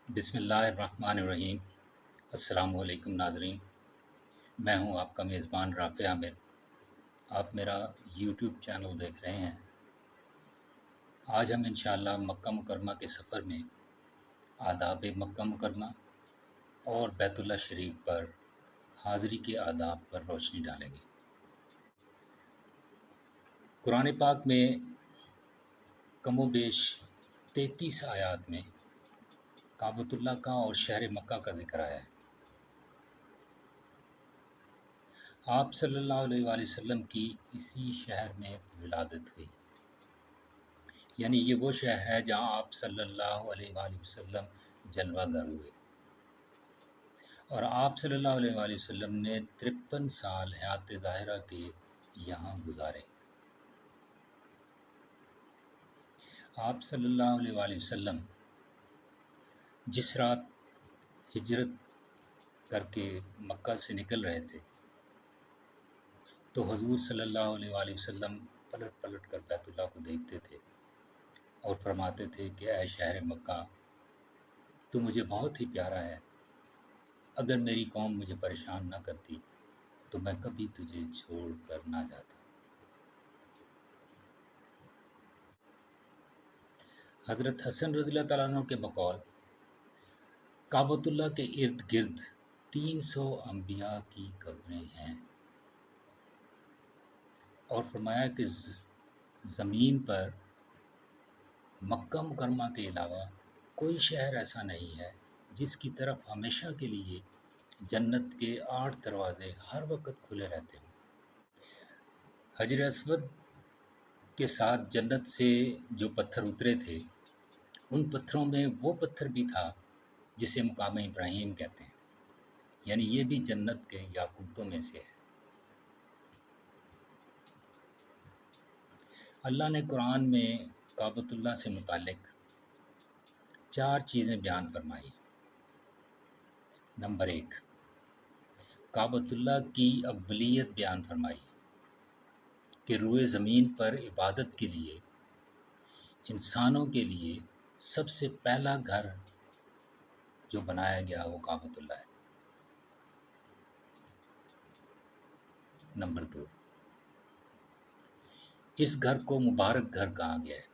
بسم اللہ الرحمن الرحیم۔ السلام علیکم ناظرین، میں ہوں آپ کا میزبان رافع عامر۔ آپ میرا یوٹیوب چینل دیکھ رہے ہیں۔ آج ہم انشاءاللہ مکہ مکرمہ کے سفر میں آداب مکہ مکرمہ اور بیت اللہ شریف پر حاضری کے آداب پر روشنی ڈالیں گے۔ قرآن پاک میں کم و بیش 33 آیات میں کعبۃ اللہ کا اور شہر مکہ کا ذکر آیا ہے۔ آپ صلی اللہ علیہ وآلہ وسلم کی اسی شہر میں ولادت ہوئی، یعنی یہ وہ شہر ہے جہاں آپ صلی اللہ علیہ وآلہ وسلم جلوہ گر ہوئے، اور آپ صلی اللہ علیہ وآلہ وسلم نے 53 سال حیات ظاہرہ کے یہاں گزارے۔ آپ صلی اللہ علیہ وآلہ وسلم جس رات ہجرت کر کے مکہ سے نکل رہے تھے تو حضور صلی اللہ علیہ وآلہ وسلم پلٹ پلٹ کر بیت اللہ کو دیکھتے تھے اور فرماتے تھے کہ اے شہر مکہ، تو مجھے بہت ہی پیارا ہے، اگر میری قوم مجھے پریشان نہ کرتی تو میں کبھی تجھے چھوڑ کر نہ جاتا۔ حضرت حسن رضی اللہ تعالیٰ عنہ کے بقول کعبۃ اللہ کے ارد گرد 300 انبیاء کی قبریں ہیں، اور فرمایا کہ زمین پر مکہ مکرمہ کے علاوہ کوئی شہر ایسا نہیں ہے جس کی طرف ہمیشہ کے لیے جنت کے 8 دروازے ہر وقت کھلے رہتے ہوں۔ حجر اسود کے ساتھ جنت سے جو پتھر اترے تھے، ان پتھروں میں وہ پتھر بھی تھا جسے مقام ابراہیم کہتے ہیں، یعنی یہ بھی جنت کے یاقوتوں میں سے ہے۔ اللہ نے قرآن میں کعبۃ اللہ سے متعلق 4 چیزیں بیان فرمائی۔ نمبر 1، کعبۃ اللہ کی اولیت بیان فرمائی کہ روئے زمین پر عبادت کے لیے انسانوں کے لیے سب سے پہلا گھر جو بنایا گیا وہ کعبۃ اللہ ہے۔ نمبر 2، اس گھر کو مبارک گھر کہا گیا ہے،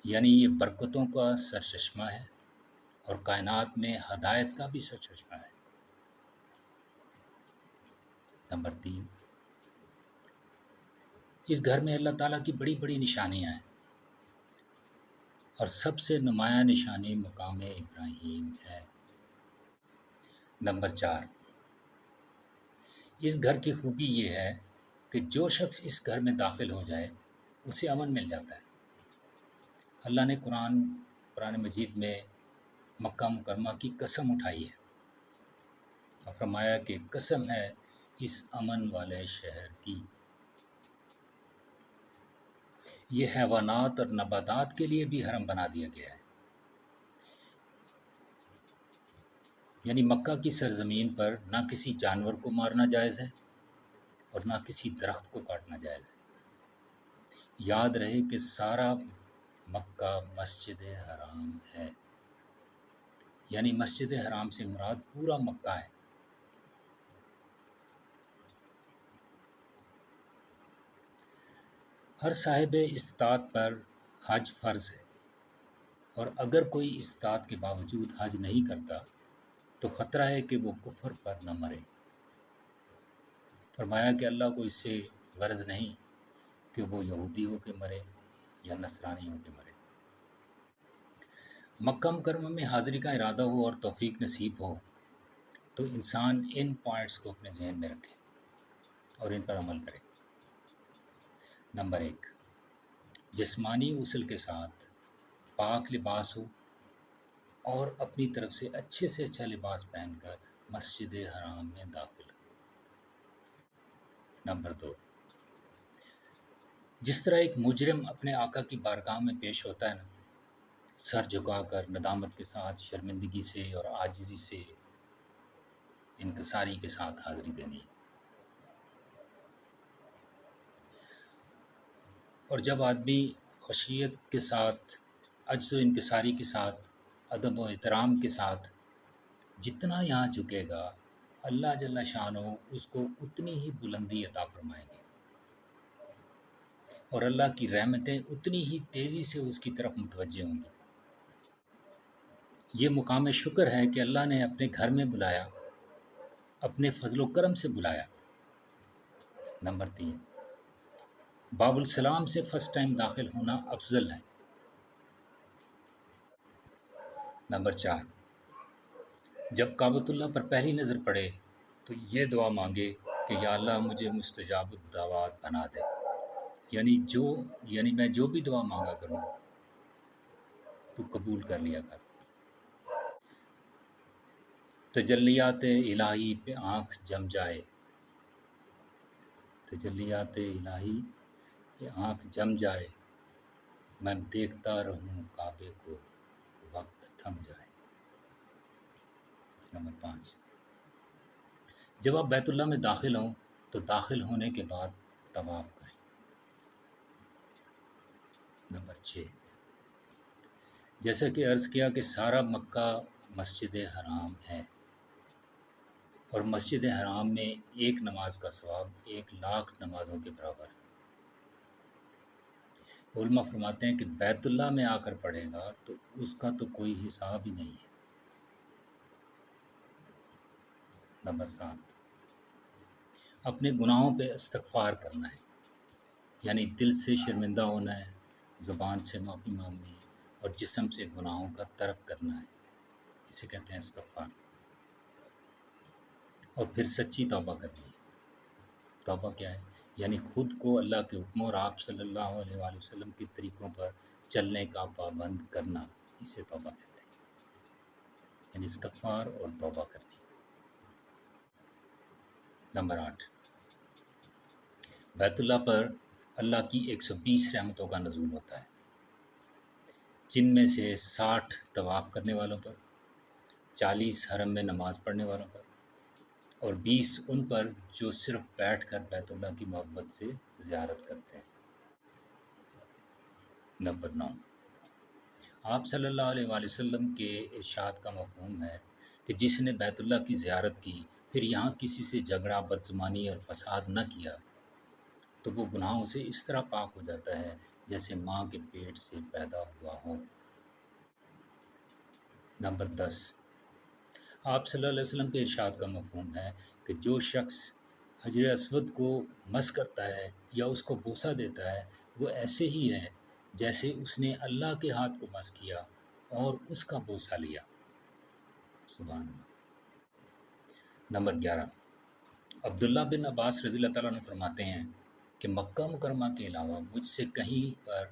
یعنی یہ برکتوں کا سرچشمہ ہے اور کائنات میں ہدایت کا بھی سرچشمہ ہے۔ نمبر 3، اس گھر میں اللہ تعالیٰ کی بڑی بڑی نشانیاں ہیں، اور سب سے نمایاں نشانی مقام ابراہیم ہے۔ نمبر 4، اس گھر کی خوبی یہ ہے کہ جو شخص اس گھر میں داخل ہو جائے اسے امن مل جاتا ہے۔ اللہ نے قرآن مجید میں مکہ مکرمہ کی قسم اٹھائی ہے اور فرمایا کہ قسم ہے اس امن والے شہر کی، یہ حیوانات اور نباتات کے لیے بھی حرم بنا دیا گیا ہے، یعنی مکہ کی سرزمین پر نہ کسی جانور کو مارنا جائز ہے اور نہ کسی درخت کو کاٹنا جائز ہے۔ یاد رہے کہ سارا مکہ مسجد حرام ہے، یعنی مسجد حرام سے مراد پورا مکہ ہے۔ ہر صاحب استطاعت پر حج فرض ہے، اور اگر کوئی استطاعت کے باوجود حج نہیں کرتا تو خطرہ ہے کہ وہ کفر پر نہ مرے۔ فرمایا کہ اللہ کو اس سے غرض نہیں کہ وہ یہودی ہو کے مرے یا نصرانی ہو کے مرے۔ مکہ مکرمہ میں حاضری کا ارادہ ہو اور توفیق نصیب ہو تو انسان ان پوائنٹس کو اپنے ذہن میں رکھے اور ان پر عمل کرے۔ نمبر 1، جسمانی غسل کے ساتھ پاک لباس ہو اور اپنی طرف سے اچھا لباس پہن کر مسجد حرام میں داخل ہو۔ نمبر 2، جس طرح ایک مجرم اپنے آقا کی بارگاہ میں پیش ہوتا ہے نا، سر جھکا کر ندامت کے ساتھ، شرمندگی سے اور عاجزی سے، انکساری کے ساتھ حاضری دینی ہے۔ اور جب آدمی خشیت کے ساتھ، عجز و انکساری کے ساتھ ادب و احترام کے ساتھ جتنا یہاں جھکے گا، اللہ جل شانہ اس کو اتنی ہی بلندی عطا فرمائیں گے، اور اللہ کی رحمتیں اتنی ہی تیزی سے اس کی طرف متوجہ ہوں گی۔ یہ مقام شکر ہے کہ اللہ نے اپنے گھر میں بلایا، اپنے فضل و کرم سے بلایا۔ نمبر 3، باب السلام سے فرسٹ ٹائم داخل ہونا افضل ہے۔ نمبر 4، جب کعبۃ اللہ پر پہلی نظر پڑے تو یہ دعا مانگے کہ یا اللہ مجھے مستجاب الدعوات بنا دے، یعنی میں جو بھی دعا مانگا کروں تو قبول کر لیا کر۔ تجلیات الہی پہ آنکھ جم جائے، تجلیات الہی پہ آنکھ جم جائے، میں دیکھتا رہوں کعبے کو وقت تھم جائے۔ نمبر 5، جب آپ بیت اللہ میں داخل ہوں تو داخل ہونے کے بعد طواف کریں۔ نمبر 6، جیسا کہ عرض کیا کہ سارا مکہ مسجد حرام ہے، اور مسجد حرام میں ایک نماز کا ثواب 1,00,000 نمازوں کے برابر ہے۔ علماء فرماتے ہیں کہ بیت اللہ میں آ کر پڑھے گا تو اس کا تو کوئی حساب ہی نہیں ہے۔ نمبر 7، اپنے گناہوں پہ استغفار کرنا ہے، یعنی دل سے شرمندہ ہونا ہے، زبان سے معافی مانگنی ہے، اور جسم سے گناہوں کا ترک کرنا ہے، اسے کہتے ہیں استغفار۔ اور پھر سچی توبہ کرنی ہے۔ توبہ کیا ہے؟ یعنی خود کو اللہ کے حکموں اور آپ صلی اللہ علیہ وآلہ وسلم کے طریقوں پر چلنے کا پابند کرنا، اسے توبہ کہتے ہیں، یعنی استغفار اور توبہ کرنی۔ نمبر 8، بیت اللہ پر اللہ کی 120 رحمتوں کا نزول ہوتا ہے، جن میں سے 60 طواف کرنے والوں پر، 40 حرم میں نماز پڑھنے والوں پر، اور 20 ان پر جو صرف بیٹھ کر بیت اللہ کی محبت سے زیارت کرتے ہیں۔ نمبر 9، آپ صلی اللہ علیہ وآلہ وسلم کے ارشاد کا مفہوم ہے کہ جس نے بیت اللہ کی زیارت کی پھر یہاں کسی سے جھگڑا، بدزمانی اور فساد نہ کیا تو وہ گناہوں سے اس طرح پاک ہو جاتا ہے جیسے ماں کے پیٹ سے پیدا ہوا ہو۔ نمبر 10، آپ صلی اللہ علیہ وسلم کے ارشاد کا مفہوم ہے کہ جو شخص حجر اسود کو مس کرتا ہے یا اس کو بوسہ دیتا ہے وہ ایسے ہی ہے جیسے اس نے اللہ کے ہاتھ کو مس کیا اور اس کا بوسہ لیا۔ سبحان اللہ۔ نمبر 11، عبداللہ بن عباس رضی اللہ تعالیٰ عنہ فرماتے ہیں کہ مکہ مکرمہ کے علاوہ مجھ سے کہیں پر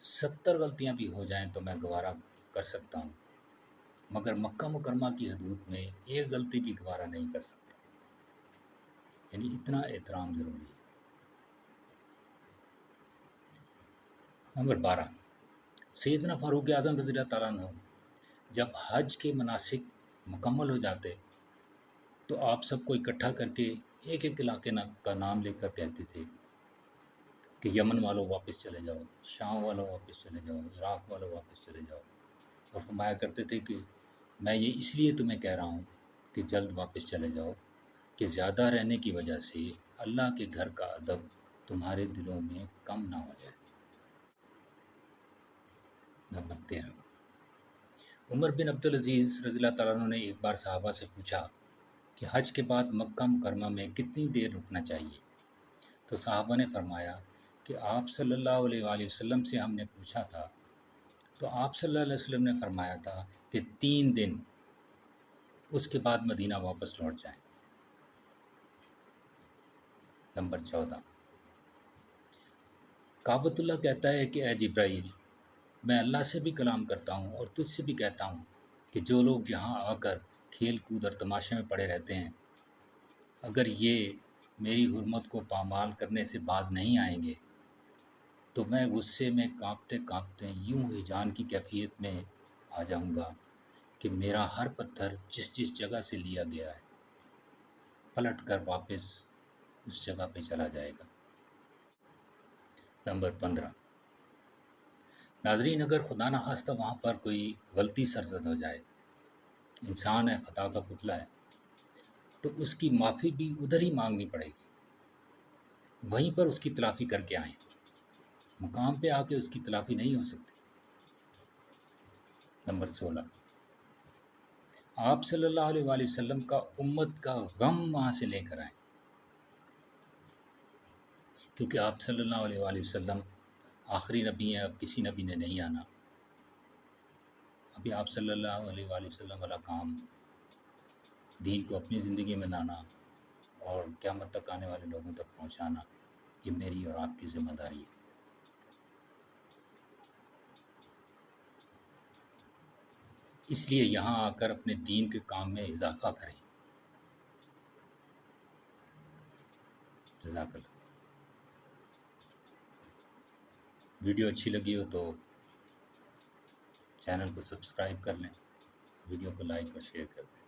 70 غلطیاں بھی ہو جائیں تو میں گوارا کر سکتا ہوں، مگر مکہ مکرمہ کی حدود میں ایک غلطی بھی گوارا نہیں کر سکتا، یعنی اتنا احترام ضروری ہے۔ نمبر 12، سیدنا فاروق اعظم رضی اللہ تعالیٰ عنہ جب حج کے مناسک مکمل ہو جاتے تو آپ سب کو اکٹھا کر کے ایک ایک علاقے کا نام لے کر کہتے تھے کہ یمن والوں واپس چلے جاؤ، شام والوں واپس چلے جاؤ، عراق والوں واپس چلے جاؤ، اور فرمایا کرتے تھے کہ میں یہ اس لیے تمہیں کہہ رہا ہوں کہ جلد واپس چلے جاؤ کہ زیادہ رہنے کی وجہ سے اللہ کے گھر کا ادب تمہارے دلوں میں کم نہ ہو جائے۔ نمبر 13، عمر بن عبدالعزیز رضی اللہ تعالیٰ عنہ نے ایک بار صحابہ سے پوچھا کہ حج کے بعد مکہ مکرمہ میں کتنی دیر رکنا چاہیے، تو صحابہ نے فرمایا کہ آپ صلی اللہ علیہ وآلہ وسلم سے ہم نے پوچھا تھا تو آپ صلی اللہ علیہ وسلم نے فرمایا تھا کہ 3 دن، اس کے بعد مدینہ واپس لوٹ جائیں۔ نمبر 14، کعبۃ اللہ کہتا ہے کہ اے جبرائیل، میں اللہ سے بھی کلام کرتا ہوں اور تجھ سے بھی کہتا ہوں کہ جو لوگ یہاں آ کر کھیل کود اور تماشے میں پڑے رہتے ہیں، اگر یہ میری حرمت کو پامال کرنے سے باز نہیں آئیں گے تو میں غصے میں کانپتے کانپتے یوں ہیجان کی کیفیت میں آ جاؤں گا کہ میرا ہر پتھر جس جس جگہ سے لیا گیا ہے پلٹ کر واپس اس جگہ پہ چلا جائے گا۔ نمبر 15، ناظرین، اگر خدا نخواستہ وہاں پر کوئی غلطی سرزد ہو جائے، انسان ہے، خطا کا پتلا ہے، تو اس کی معافی بھی ادھر ہی مانگنی پڑے گی، وہیں پر اس کی تلافی کر کے آئیں، مقام پہ آ کے اس کی تلافی نہیں ہو سکتی۔ نمبر 16، آپ صلی اللہ علیہ وآلہ وسلم کا امت کا غم وہاں سے لے کر آئیں، کیونکہ آپ صلی اللہ علیہ وآلہ وسلم آخری نبی ہیں، اب کسی نبی نے نہیں آنا، ابھی آپ صلی اللہ علیہ وآلہ وسلم والا کام، دین کو اپنی زندگی میں لانا اور قیامت تک آنے والے لوگوں تک پہنچانا، یہ میری اور آپ کی ذمہ داری ہے۔ اس لیے یہاں آ کر اپنے دین کے کام میں اضافہ کریں۔ جزاک اللہ۔ ویڈیو اچھی لگی ہو تو چینل کو سبسکرائب کر لیں، ویڈیو کو لائک اور شیئر کر دیں۔